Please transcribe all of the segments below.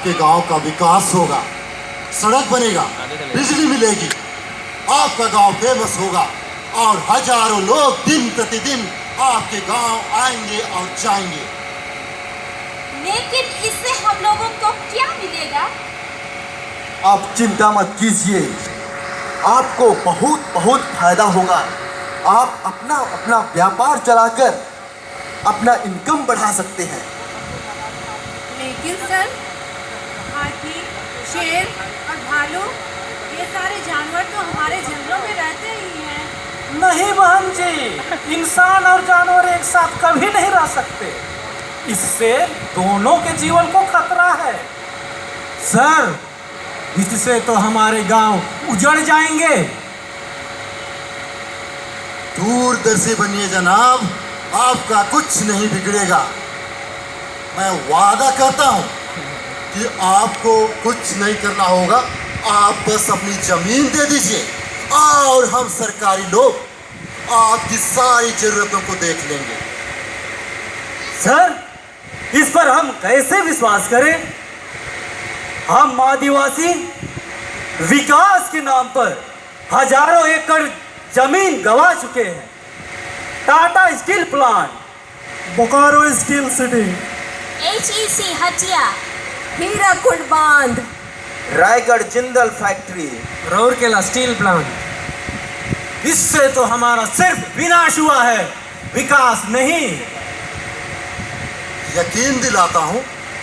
आपके गांव का विकास होगा, सड़क बनेगा, बिजली मिलेगी, आपका गांव फेमस होगा और हजारों लोग दिन प्रतिदिन आपके गांव आएंगे और जाएंगे। लेकिन इससे हम लोगों को क्या मिलेगा? आप चिंता मत कीजिए, आपको बहुत बहुत फायदा होगा। आप अपना अपना व्यापार चलाकर अपना इनकम बढ़ा सकते हैं। लेकिन सर, हाथी, शेर और भालू ये सारे जानवर तो हमारे जंगलों में रहते ही हैं। नहीं बहन जी, इंसान और जानवर एक साथ कभी नहीं रह सकते। इससे दोनों के जीवन को खतरा है। सर, इससे तो हमारे गांव उजड़ जाएंगे। दूरदर्शी बनिए जनाब, आपका कुछ नहीं बिगड़ेगा। मैं वादा करता हूं कि आपको कुछ नहीं करना होगा, आप बस अपनी जमीन दे दीजिए और हम सरकारी लोग आपकी सारी जरूरतों को देख लेंगे। सर, इस पर हम कैसे विश्वास करें? हम आदिवासी विकास के नाम पर हजारों एकड़ जमीन गंवा चुके हैं। Tata steel plant, Bokaro steel city, HEC Hatia, Hirakud बांध, Raigarh Jindal factory, Rourkela steel plant. इससे तो हमारा सिर्फ विनाश हुआ है, विकास नहीं। यकीन दिलाता हूं,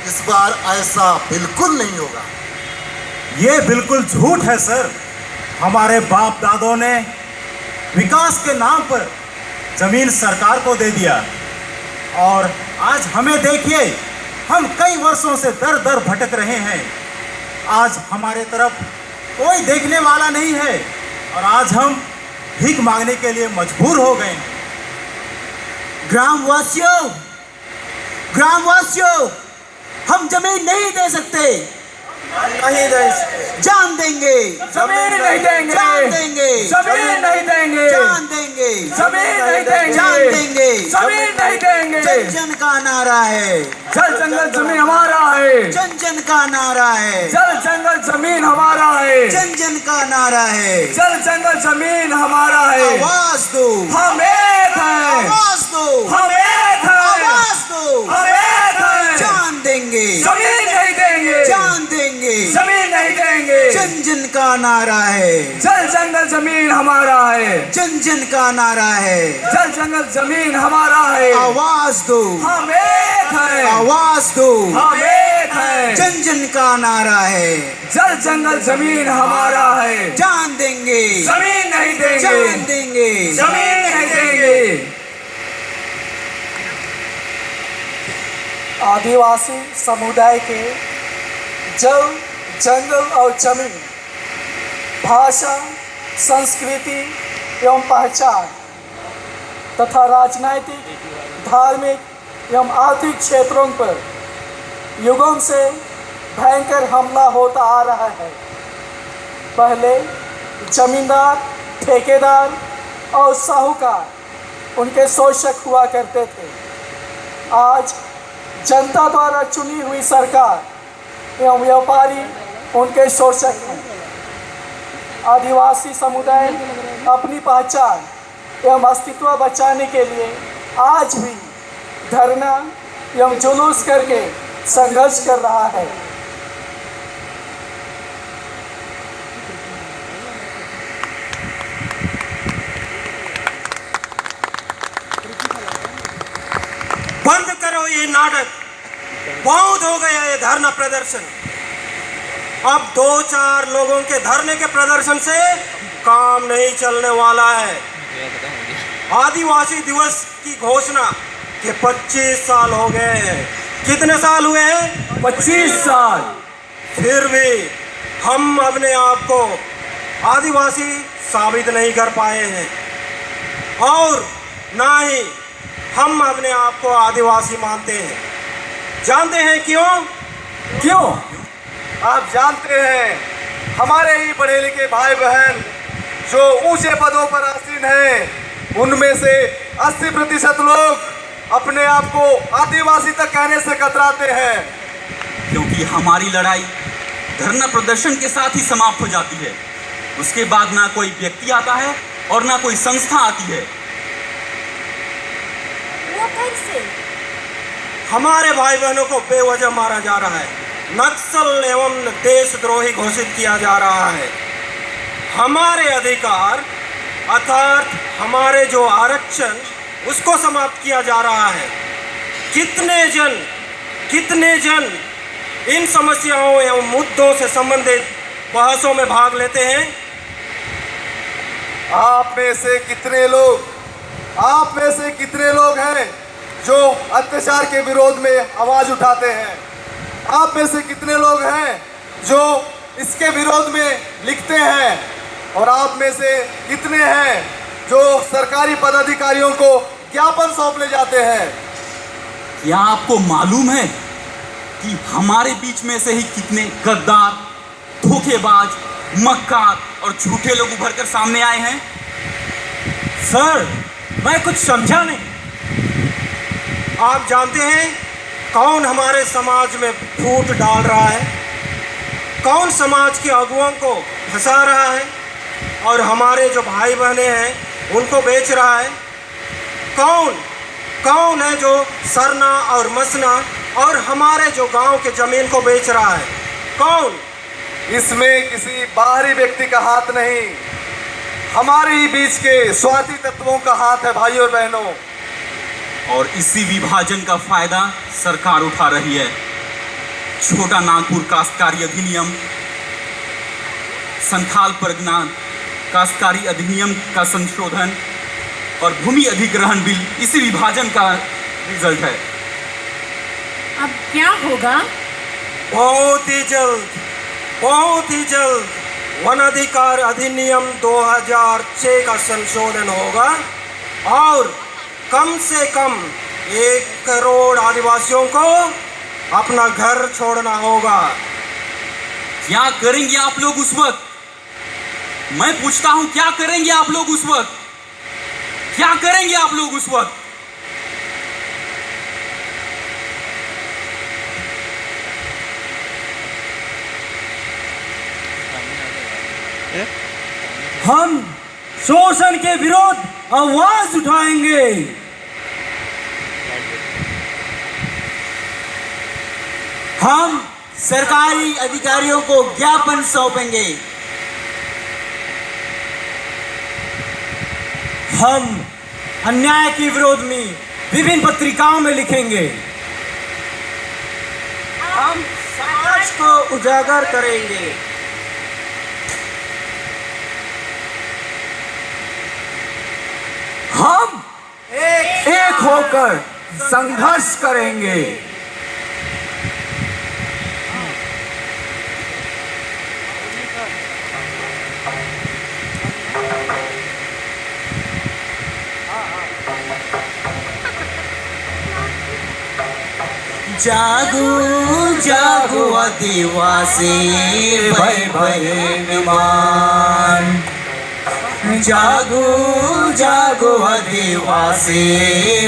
इस बार ऐसा बिल्कुल नहीं होगा। ये बिल्कुल झूठ है सर। हमारे बाप दादों ने विकास के नाम पर जमीन सरकार को दे दिया और आज हमें देखिए, हम कई वर्षों से दर दर भटक रहे हैं। आज हमारे तरफ कोई देखने वाला नहीं है और आज हम भीख मांगने के लिए मजबूर हो गए हैं। ग्रामवासियों, ग्रामवासियों, हम जमीन नहीं दे सकते। नहीं दे सकते। जान देंगे, जमीन नहीं देंगे, जान देंगे, जमीन नहीं देंगे, जान देंगे, जमीन नहीं देंगे, जान देंगे। जमीन नहीं देंगे। जन जन का नारा है, जल जंगल जमीन हमारा है, जन जन का नारा है, जल जंगल जमीन हमारा है, जन जन का नारा है। जल जंगल जमीन हमारा है। आवाज दो, हम एक हैं, आवाज दो, हम एक हैं, आवाज दो। हम एक हैं। जान देंगे, जमीन नहीं देंगे, जान देंगे। जमीन नहीं देंगे। जन जन का नारा है, जल जंगल जमीन हमारा है, जन जन का नारा है। जल जंगल जमीन हमारा है। आवाज दो, हम एक हैं, आवाज दो। हम एक हैं। जन जन का नारा है, जल जंगल जमीन हमारा है। जान देंगे, जमीन नहीं देंगे, जान देंगे। जमीन नहीं देंगे। आदिवासी समुदाय के जल, जंगल और जमीन, भाषा, संस्कृति एवं पहचान तथा राजनीतिक, धार्मिक एवं आर्थिक क्षेत्रों पर युगों से भयंकर हमला होता आ रहा है। पहले जमींदार, ठेकेदार और साहूकार उनके शोषक हुआ करते थे। आज जनता द्वारा चुनी हुई सरकार एवं व्यापारी उनके शोषक हैं। आदिवासी समुदाय अपनी पहचान एवं अस्तित्व बचाने के लिए आज भी धरना एवं जुलूस करके संघर्ष कर रहा है। बंद करो ये नाटक, बहुत हो गया ये धरना प्रदर्शन। अब 2-4 लोगों के धरने के प्रदर्शन से काम नहीं चलने वाला है। आदिवासी दिवस की घोषणा के 25 साल हो गए हैं। कितने साल हुए हैं? 25 साल। फिर भी हम अपने आप को आदिवासी साबित नहीं कर पाए हैं और ना ही हम अपने आप को आदिवासी मानते हैं। जानते हैं क्यों? क्यों? आप जानते हैं, हमारे ही पढ़े लिखे भाई बहन जो ऊंचे पदों पर आसीन हैं, उनमें से 80% लोग अपने आप को आदिवासी तक कहने से कतराते हैं। क्योंकि हमारी लड़ाई धरना प्रदर्शन के साथ ही समाप्त हो जाती है। उसके बाद ना कोई व्यक्ति आता है और ना कोई संस्था आती है। वो कैसे? हमारे भाई बहनों को बेवजह मारा जा रहा है, नक्सल एवं देशद्रोही घोषित किया जा रहा है। हमारे अधिकार अर्थात हमारे जो आरक्षण उसको समाप्त किया जा रहा है। कितने जन इन समस्याओं एवं मुद्दों से संबंधित बहसों में भाग लेते हैं? आप में से कितने लोग हैं जो अत्याचार के विरोध में आवाज उठाते हैं? आप में से कितने लोग हैं जो इसके विरोध में लिखते हैं? और आप में से कितने हैं जो सरकारी पदाधिकारियों को ज्ञापन सौंपने जाते हैं? क्या आपको मालूम है कि हमारे बीच में से ही कितने गद्दार, धोखेबाज, मक्कार और झूठे लोग उभर कर सामने आए हैं? सर, मैं कुछ समझा नहीं। आप जानते हैं कौन हमारे समाज में फूट डाल रहा है? कौन समाज के अगुओं को फंसा रहा है और हमारे जो भाई बहने हैं उनको बेच रहा है? कौन है जो सरना और मसना और हमारे जो गांव के ज़मीन को बेच रहा है? कौन? इसमें किसी बाहरी व्यक्ति का हाथ नहीं, हमारे ही बीच के स्वार्थी तत्वों का हाथ है भाइयों और बहनों। और इसी विभाजन का फायदा सरकार उठा रही है। छोटा नागपुर काश्तकारी अधिनियम, संथाल परगना काश्तकारी अधिनियम का संशोधन और भूमि अधिग्रहण बिल इसी विभाजन का रिजल्ट है। अब क्या होगा? बहुत ही जल्द वन अधिकार अधिनियम 2006 का संशोधन होगा और कम से कम 1 करोड़ आदिवासियों को अपना घर छोड़ना होगा। क्या करेंगे आप लोग उस वक्त? मैं पूछता हूं, क्या करेंगे आप लोग उस वक्त? क्या करेंगे आप लोग उस वक्त? हम शोषण के विरोध आवाज उठाएंगे। हम सरकारी अधिकारियों को ज्ञापन सौंपेंगे। हम अन्याय के विरोध में विभिन्न पत्रिकाओं में लिखेंगे। हम समाज को उजागर करेंगे। हम एक होकर संघर्ष करेंगे। जागो जागो आदिवासी भाई बहन मान, जागो जागो आदिवासी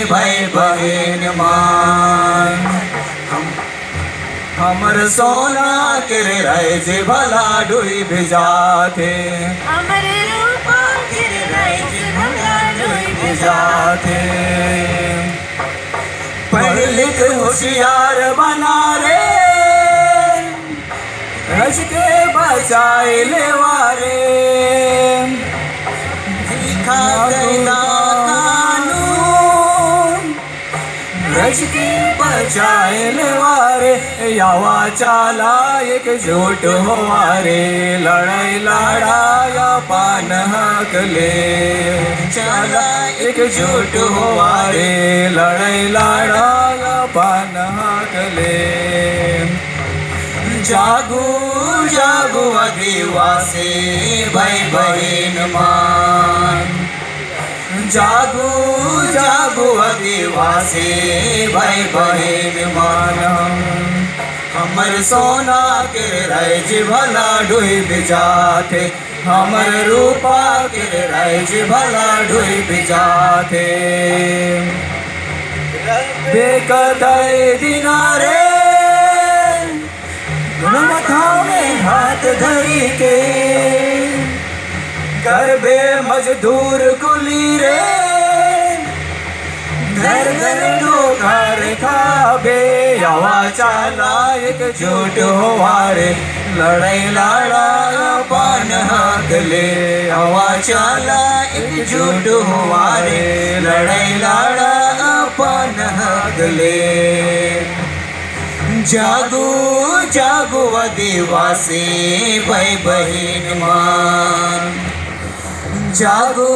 भाई बहन मान। हमर सोना के राज भला डोई भिजाते, हमर रूपा के राज भला डोई भिजाते। पढ़ लिख होशियार बना रे, रज के बचाए लेवारे। लिखा कैला कानून, रज के बचाए लेवारे। यावा चाला एकजुट होवारे, लड़ाई लड़ाया पान हक ले। चाला एकजुट होवारे, लड़ाई लड़ाया पान हक ले। जागो जागो आदिवासी भाई बहन मान, जागो जागो आदिवासी भाई बहन मान। हमर सोना के राज भला डोई बिजाते, हमर रूपा के राज भला डोई बिजाते। बेकदर दिनारे मथाओं में हाथ धरी के करबे मजदूर कुली रे घर घर ठोकर खाबे आवा चाला एकजुट होवारे लड़ाई लाड़ा पान हाथ ले आवा चाला एकजुट होवारे लड़ाई लाड़ा पान हाथ ले जागो जागो आदिवासी भाई बहन मान जागो।